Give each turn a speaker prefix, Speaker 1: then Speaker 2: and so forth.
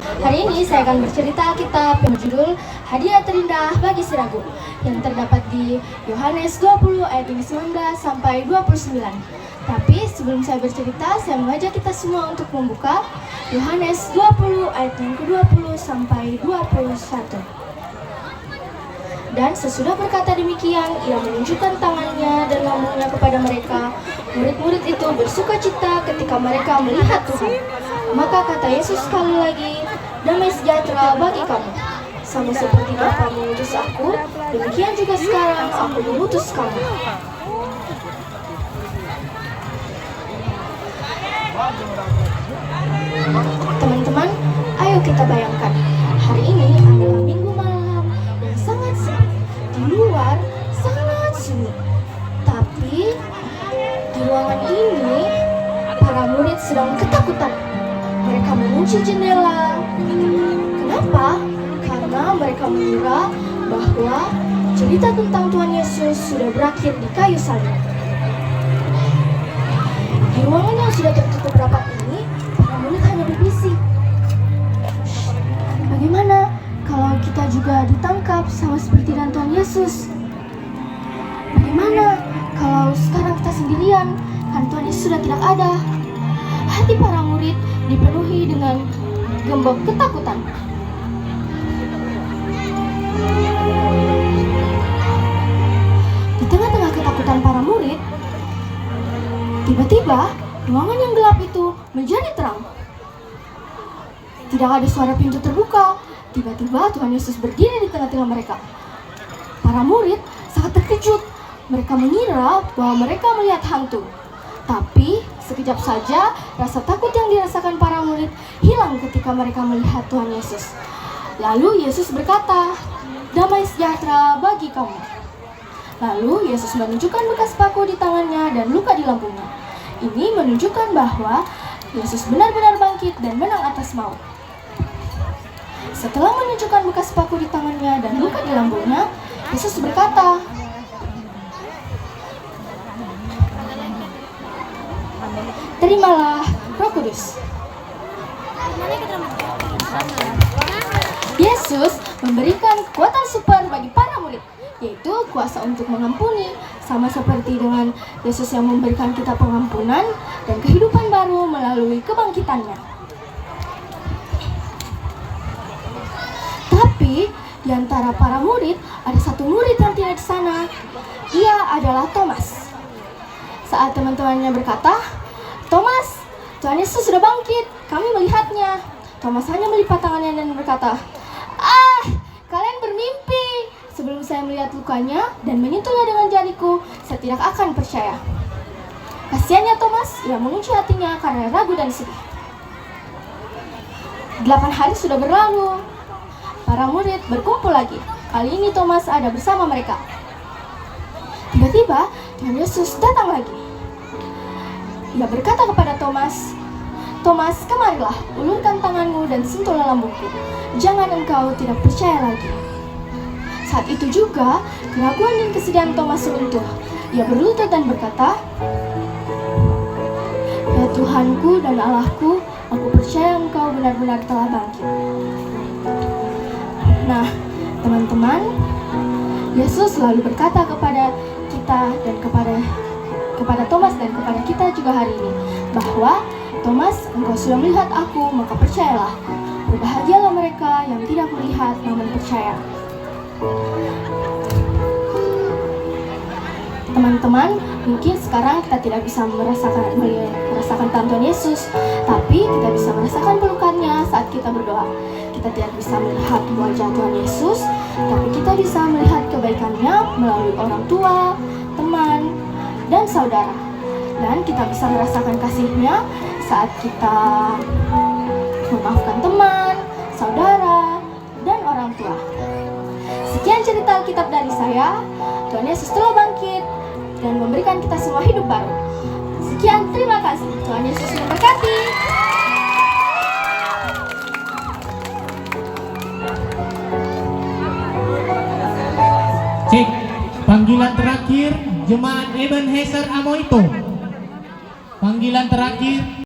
Speaker 1: Hari ini saya akan bercerita Alkitab yang berjudul Hadiah Terindah Bagi Si Ragu, yang terdapat di Yohanes 20 ayat 19 sampai 29. Tapi sebelum saya bercerita, saya mengajak kita semua untuk membuka Yohanes 20 ayat yang ke-20 sampai 21. Dan sesudah berkata demikian, ia menunjukkan tangannya dan lambungnya kepada mereka. Murid-murid itu bersukacita ketika mereka melihat Tuhan. Maka kata Yesus sekali lagi, damai sejahtera bagi kamu. Sama seperti Bapa mengutus aku, demikian juga sekarang aku mengutus kamu. Teman-teman, ayo kita bayangkan, hari ini adalah minggu malam yang sangat sepi. Di luar sangat sunyi. Tapi di ruangan ini para murid sedang ketakutan. Mereka mengunci jendela. Kenapa? Karena mereka mengira bahwa cerita tentang Tuhan Yesus sudah berakhir di kayu salib. Di ruangan yang sudah tertutup rapat ini, para murid hanya berbisik. Bagaimana kalau kita juga ditangkap sama seperti dan Tuhan Yesus? Bagaimana kalau sekarang kita sendirian, kan Tuhan Yesus sudah tidak ada? Hati para murid dipenuhi dengan gembok ketakutan. Di tengah-tengah ketakutan para murid, tiba-tiba ruangan yang gelap itu menjadi terang. Tidak ada suara pintu terbuka. Tiba-tiba Tuhan Yesus berdiri di tengah-tengah mereka. Para murid sangat terkejut. Mereka mengira bahwa mereka melihat hantu. Tapi sekejap saja rasa takut yang dirasakan para murid hilang ketika mereka melihat Tuhan Yesus. Lalu Yesus berkata, damai sejahtera bagi kamu. Lalu Yesus menunjukkan bekas paku di tangannya dan luka di lambungnya. Ini menunjukkan bahwa Yesus benar-benar bangkit dan menang atas maut. Setelah menunjukkan bekas paku di tangannya dan luka di lambungnya, Yesus berkata, terimalah Roh Kudus. Yesus memberikan kekuatan super bagi para murid, yaitu kuasa untuk mengampuni, sama seperti dengan Yesus yang memberikan kita pengampunan dan kehidupan baru melalui kebangkitannya. Tapi di antara para murid, ada satu murid yang tidak di sana. Ia adalah Thomas. Saat teman-temannya berkata, Thomas, Tuhan Yesus sudah bangkit, kami melihatnya. Thomas hanya melipat tangannya dan berkata, kalian bermimpi. Sebelum saya melihat lukanya dan menyentuhnya dengan jariku, saya tidak akan percaya. Kasiannya Thomas, ia mengunci hatinya karena ragu dan sedih. 8 hari sudah berlalu. Para murid berkumpul lagi. Kali ini Thomas ada bersama mereka. Tiba-tiba Tuhan Yesus datang lagi. Ia berkata kepada Thomas, Thomas, kemarilah, ulurkan tanganmu dan sentuhlah lambungku. Jangan engkau tidak percaya lagi. Saat itu juga, keraguan dan kesedihan Thomas runtuh. Ia berlutut dan berkata, ya Tuhanku dan Allahku, aku percaya engkau benar-benar telah bangkit. Nah, teman-teman, Yesus selalu berkata kepada kita dan kepada Thomas dan kepada kita juga hari ini, bahwa Thomas, engkau sudah melihat aku, maka percayalah. Berbahagialah mereka yang tidak melihat namun percaya. Teman-teman, mungkin sekarang kita tidak bisa merasakan tangan Tuhan Yesus, tapi kita bisa merasakan pelukannya saat kita berdoa. Kita tidak bisa melihat wajah Tuhan Yesus, tapi kita bisa melihat kebaikannya melalui orang tua, teman, dan saudara. Dan kita bisa merasakan kasihnya saat kita memaafkan teman, saudara, dan orang tua. Sekian cerita Alkitab dari saya. Tuhan Yesus telah bangkit dan memberikan kita semua hidup baru. Sekian, terima kasih. Tuhan Yesus memberkati.
Speaker 2: Cek, panggilan terakhir Jemaat Ebenezer Amoito. Panggilan terakhir